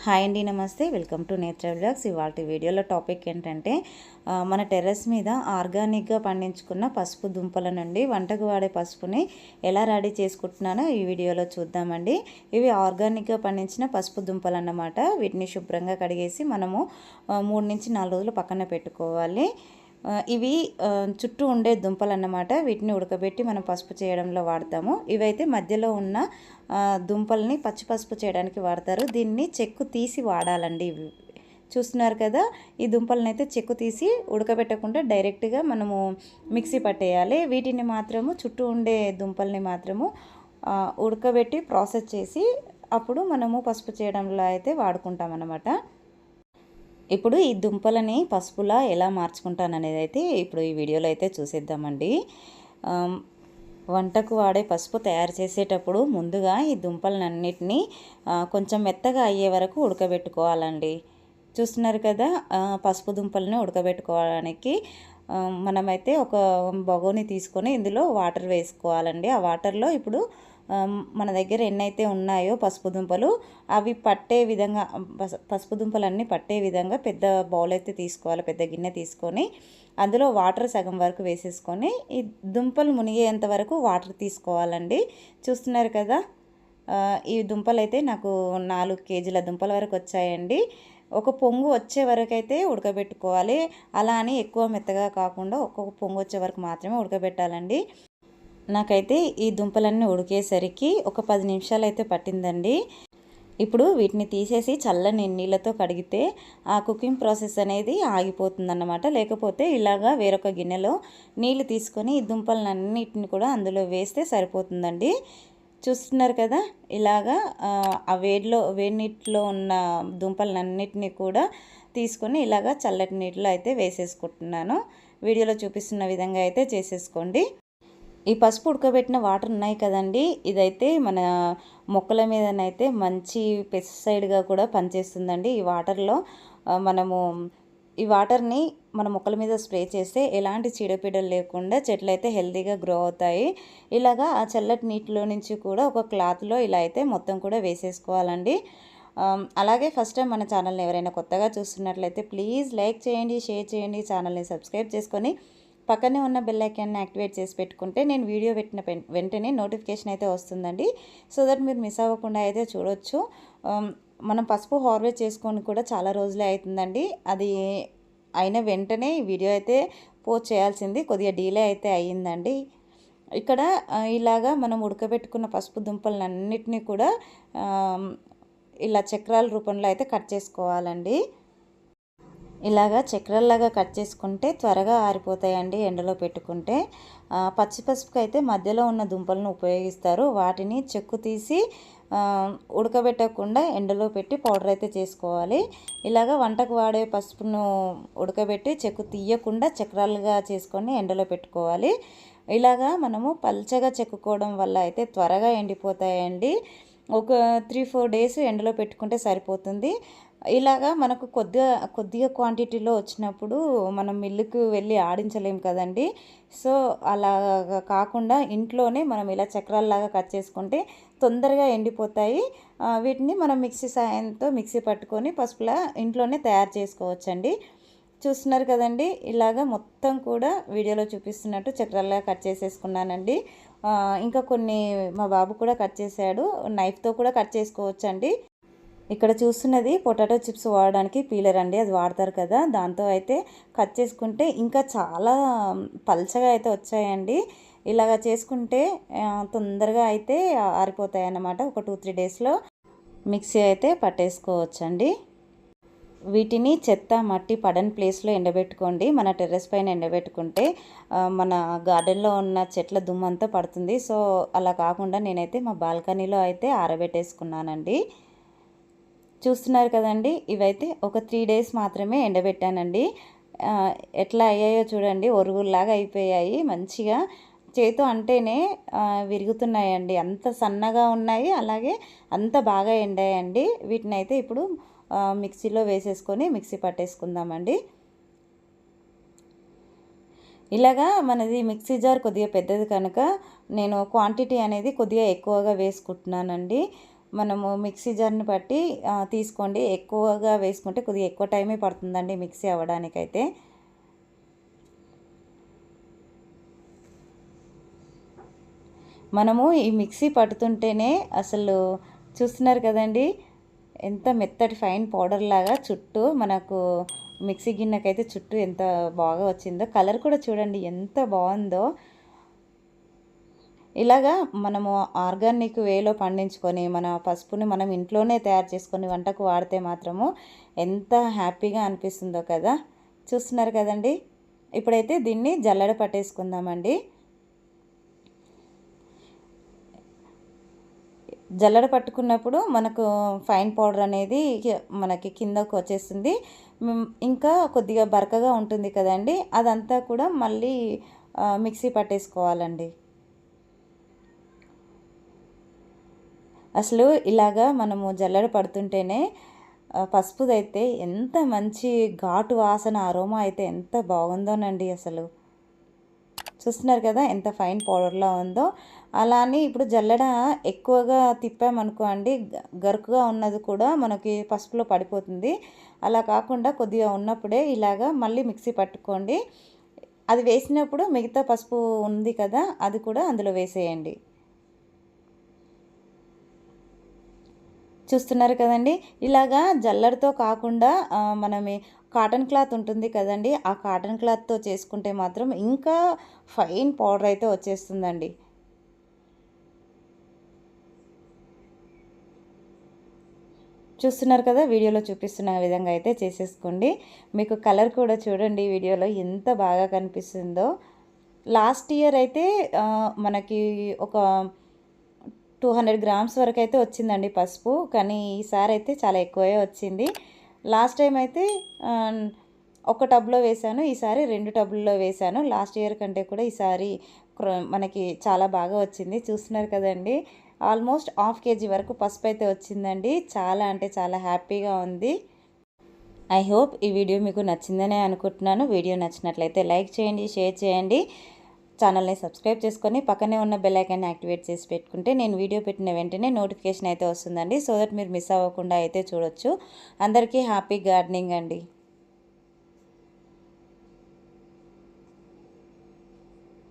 Hi అండి, నమస్తే. Welcome to నేత్ర వ్లాగ్స్. ఇవాళ వీడియోలో టాపిక్ ఏంటంటే మన టెర్రస్ మీద ఆర్గానిక్గా పండించుకున్న పసుపు దుంపల నుండి వంటకు వాడే పసుపుని ఎలా రెడీ చేసుకుంటున్నానో ఈ వీడియోలో చూద్దామండి. ఇవి ఆర్గానిక్గా పండించిన పసుపు దుంపలు అన్నమాట. వీటిని శుభ్రంగా కడిగేసి మనము 3 నుంచి 4 రోజులు పక్కన పెట్టుకోవాలి. ఇవి చుట్టూ ఉండే దుంపలు అన్నమాట. వీటిని ఉడకబెట్టి మనం పసుపు చేయడంలో వాడతాము. ఇవైతే మధ్యలో ఉన్న దుంపల్ని పచ్చి పసుపు చేయడానికి వాడతారు. దీన్ని చెక్కు తీసి వాడాలండి. చూస్తున్నారు కదా, ఈ దుంపలను అయితే చెక్కు తీసి ఉడకబెట్టకుండా డైరెక్ట్గా మనము మిక్సీ పట్టేయాలి. వీటిని మాత్రము చుట్టూ ఉండే దుంపల్ని మాత్రము ఉడకబెట్టి ప్రాసెస్ చేసి అప్పుడు మనము పసుపు చేయడంలో అయితే వాడుకుంటాం అన్నమాట. ఇప్పుడు ఈ దుంపలని పసుపులా ఎలా మార్చుకుంటాననేది అయితే ఇప్పుడు ఈ వీడియోలో అయితే చూసేద్దామండి. వంటకు వాడే పసుపు తయారు చేసేటప్పుడు ముందుగా ఈ దుంపలన్నిటినీ కొంచెం మెత్తగా అయ్యే వరకు ఉడకబెట్టుకోవాలండి. చూస్తున్నారు కదా, పసుపు దుంపలని ఉడకబెట్టుకోవడానికి మనమైతే ఒక బగోని తీసుకొని ఇందులో వాటర్ వేసుకోవాలండి. ఆ వాటర్లో ఇప్పుడు మన దగ్గర ఎన్నైతే ఉన్నాయో పసుపు దుంపలు అవి పట్టే విధంగా పసుపు దుంపలన్నీ పట్టే విధంగా పెద్ద బౌల్ అయితే తీసుకోవాలి. పెద్ద గిన్నె తీసుకొని అందులో వాటర్ సగం వరకు వేసేసుకొని ఈ దుంపలు మునిగేంత వరకు వాటర్ తీసుకోవాలండి. చూస్తున్నారు కదా, ఈ దుంపలు అయితే నాకు 4 కేజీల దుంపల వరకు వచ్చాయండి. ఒక పొంగు వచ్చే వరకు అయితే ఉడకబెట్టుకోవాలి. అలా అని ఎక్కువ మెత్తగా కాకుండా ఒక్కొక్క పొంగు వచ్చే వరకు మాత్రమే ఉడకబెట్టాలండి. నాకైతే ఈ దుంపలన్నీ ఉడికేసరికి ఒక 10 నిమిషాలు అయితే పట్టిందండి. ఇప్పుడు వీటిని తీసేసి చల్లని నీళ్ళతో కడిగితే ఆ కుకింగ్ ప్రాసెస్ అనేది ఆగిపోతుందన్నమాట. లేకపోతే ఇలాగా వేరొక గిన్నెలో నీళ్ళు తీసుకొని ఈ దుంపలన్నిటిని కూడా అందులో వేస్తే సరిపోతుందండి. చూస్తున్నారు కదా, ఇలాగా ఆ వేడి నీటిలో ఉన్న దుంపలన్నిటిని కూడా తీసుకొని ఇలాగా చల్లటి నీటిలో అయితే వేసేసుకుంటున్నాను. వీడియోలో చూపిస్తున్న విధంగా అయితే చేసేసుకోండి. ఈ పసుపు ఉడకబెట్టిన వాటర్ ఉన్నాయి కదండి, ఇదైతే మన మొక్కల మీదనైతే మంచి పెస్టిసైడ్గా కూడా పనిచేస్తుందండి. ఈ వాటర్లో మనము ఈ వాటర్ని మన మొక్కల మీద స్ప్రే చేస్తే ఎలాంటి చీడపీడలు లేకుండా చెట్లు అయితే హెల్తీగా గ్రో అవుతాయి. ఇలాగా ఆ చల్లటి నీటిలో నుంచి కూడా ఒక క్లాత్లో ఇలా అయితే మొత్తం కూడా వేసేసుకోవాలండి. అలాగే ఫస్ట్ టైం మన ఛానల్ని ఎవరైనా కొత్తగా చూస్తున్నట్లయితే ప్లీజ్ లైక్ చేయండి, షేర్ చేయండి, ఛానల్ని సబ్స్క్రైబ్ చేసుకొని పక్కనే ఉన్న బెల్ ఐకాన్ని యాక్టివేట్ చేసి పెట్టుకుంటే నేను వీడియో పెట్టిన వెంటనే నోటిఫికేషన్ అయితే వస్తుందండి. సో దట్ మీరు మిస్ అవ్వకుండా అయితే చూడొచ్చు. మనం పసుపు హార్వెస్ట్ చేసుకొని కూడా చాలా రోజులే అవుతుందండి. అది అయిన వెంటనే వీడియో అయితే పోస్ట్ చేయాల్సింది కొద్దిగా డీలే అయితే అయ్యిందండి. ఇక్కడ ఇలాగా మనం ఉడకబెట్టుకున్న పసుపు దుంపలన్నిటినీ కూడా ఇలా చక్రాల రూపంలో అయితే కట్ చేసుకోవాలండి. ఇలాగా చక్రాల్లాగా కట్ చేసుకుంటే త్వరగా ఆరిపోతాయండి ఎండలో పెట్టుకుంటే. పచ్చి పసుపుకి అయితే మధ్యలో ఉన్న దుంపలను ఉపయోగిస్తారు. వాటిని చెక్కు తీసి ఉడకబెట్టకుండా ఎండలో పెట్టి పౌడర్ అయితే చేసుకోవాలి. ఇలాగా వంటకు వాడే పసుపును ఉడకబెట్టి చెక్కు తీయకుండా చక్రాలుగా చేసుకొని ఎండలో పెట్టుకోవాలి. ఇలాగా మనము పల్చగా చెక్కుకోవడం వల్ల అయితే త్వరగా ఎండిపోతాయండి. ఒక 3-4 డేస్ ఎండలో పెట్టుకుంటే సరిపోతుంది. ఇలాగా మనకు కొద్దిగా క్వాంటిటీలో వచ్చినప్పుడు మనం మిల్లుకు వెళ్ళి ఆడించలేం కదండి. సో అలా కాకుండా ఇంట్లోనే మనం ఇలా చక్రాల్లాగా కట్ చేసుకుంటే తొందరగా ఎండిపోతాయి. వీటిని మనం మిక్సీ సాయంతో మిక్సీ పట్టుకొని పసుపులా ఇంట్లోనే తయారు చేసుకోవచ్చండి. చూస్తున్నారు కదండి, ఇలాగా మొత్తం కూడా వీడియోలో చూపిస్తున్నట్టు చక్రాల్లాగా కట్ చేసేసుకున్నానండి. ఇంకా కొన్ని మా బాబు కూడా కట్ చేశాడు. నైఫ్తో కూడా కట్ చేసుకోవచ్చండి. ఇక్కడ చూస్తున్నది పొటాటో చిప్స్ వాడడానికి పీలర్ అండి, అది వాడతారు కదా, దాంతో అయితే కట్ చేసుకుంటే ఇంకా చాలా పల్చగా అయితే వచ్చాయండి. ఇలాగ చేసుకుంటే తొందరగా అయితే ఆరిపోతాయి అన్నమాట. ఒక 2-3 డేస్లో మిక్సీ అయితే పట్టేసుకోవచ్చండి. వీటిని చెత్త మట్టి పడని ప్లేస్లో ఎండబెట్టుకోండి. మన టెర్రస్ పైన ఎండబెట్టుకుంటే మన గార్డెన్లో ఉన్న చెట్ల దుమ్మంతా పడుతుంది. సో అలా కాకుండా నేనైతే మా బాల్కనీలో అయితే ఆరబెట్టేసుకున్నానండి. చూస్తున్నారు కదండి, ఇవైతే ఒక 3 డేస్ మాత్రమే ఎండబెట్టానండి. ఎట్లా అయ్యాయో చూడండి, ఒరుగుల్లాగా అయిపోయాయి. మంచిగా చేతితో అంటేనే విరుగుతున్నాయండి, అంత సన్నగా ఉన్నాయి. అలాగే అంత బాగా ఎండాయండి. వీటిని అయితే ఇప్పుడు మిక్సీలో వేసేసుకొని మిక్సీ పట్టేసుకుందామండి. ఇలాగా మనది మిక్సీ జార్ కొద్దిగా పెద్దది కనుక నేను క్వాంటిటీ అనేది కొద్దిగా ఎక్కువగా వేసుకుంటున్నానండి. మనము మిక్సీ జార్ని బట్టి తీసుకోండి. ఎక్కువగా వేసుకుంటే కొద్దిగా ఎక్కువ టైమే పడుతుందండి మిక్సీ అవ్వడానికైతే. మనము ఈ మిక్సీ పడుతుంటేనే అసలు చూస్తున్నారు కదండి, ఎంత మెత్తటి ఫైన్ పౌడర్ లాగా చుట్టూ మనకు మిక్సీ గిన్నెకైతే చుట్టూ ఎంత బాగా వచ్చిందో. కలర్ కూడా చూడండి ఎంత బాగుందో. ఇలాగా మనము ఆర్గానిక్ వేలో పండించుకొని మన పసుపుని మనం ఇంట్లోనే తయారు చేసుకొని వంటకు వాడితే మాత్రము ఎంత హ్యాపీగా అనిపిస్తుందో కదా. చూస్తున్నారు కదండి. ఇప్పుడైతే దీన్ని జల్లెడ పట్టేసుకుందామండి. జల్లెడ పట్టుకున్నప్పుడు మనకు ఫైన్ పౌడర్ అనేది మనకి కిందకు వచ్చేస్తుంది. ఇంకా కొద్దిగా బరకగా ఉంటుంది కదండి, అదంతా కూడా మళ్ళీ మిక్సీ పట్టేసుకోవాలండి. అసలు ఇలాగా మనము జల్లెడ పడుతుంటేనే పసుపుదైతే ఎంత మంచి ఘాటు వాసన అరోమా అయితే ఎంత బాగుందోనండి అసలు. చూస్తున్నారు కదా ఎంత ఫైన్ పౌడర్లా ఉందో. అలా అని ఇప్పుడు జల్లెడ ఎక్కువగా తిప్పామనుకో అండి, గరుకుగా ఉన్నది కూడా మనకి పసుపులో పడిపోతుంది. అలా కాకుండా కొద్దిగా ఉన్నప్పుడే ఇలాగా మళ్ళీ మిక్సీ పట్టుకోండి. అది వేసినప్పుడు మిగతా పసుపు ఉంది కదా, అది కూడా అందులో వేసేయండి. చూస్తున్నారు కదండి. ఇలాగా జల్లెడతో కాకుండా మనమే కాటన్ క్లాత్ ఉంటుంది కదండి, ఆ కాటన్ క్లాత్తో చేసుకుంటే మాత్రం ఇంకా ఫైన్ పౌడర్ అయితే వచ్చేస్తుందండి. చూస్తున్నారు కదా, వీడియోలో చూపిస్తున్న విధంగా అయితే చేసేసుకోండి. మీకు కలర్ కూడా చూడండి వీడియోలో ఎంత బాగా కనిపిస్తుందో. లాస్ట్ ఇయర్ అయితే మనకి ఒక 200 గ్రామ్స్ వరకు అయితే వచ్చిందండి పసుపు. కానీ ఈసారి అయితే చాలా ఎక్కువే వచ్చింది. లాస్ట్ టైం అయితే ఒక టబ్లో వేశాను, ఈసారి 2 టబ్లలో వేశాను. లాస్ట్ ఇయర్ కంటే కూడా ఈసారి మనకి చాలా బాగా వచ్చింది. చూస్తున్నారు కదండి, ఆల్మోస్ట్ ½ కేజీ వరకు పసుపు అయితే వచ్చిందండి. చాలా అంటే చాలా హ్యాపీగా ఉంది. ఐ హోప్ ఈ వీడియో మీకు నచ్చిందనే అనుకుంటున్నాను. వీడియో నచ్చినట్లయితే లైక్ చేయండి, షేర్ చేయండి. ఛానల్ని సబ్స్క్రైబ్ చేసుకొని పక్కనే ఉన్న బెల్ ఐకాన్ని యాక్టివేట్ చేసి పెట్టుకుంటే నేను వీడియో పెట్టిన వెంటనే నోటిఫికేషన్ అయితే వస్తుందండి. సో దట్ మీరు మిస్ అవ్వకుండా అయితే చూడొచ్చు. అందరికీ హ్యాపీ గార్డెనింగ్ అండి.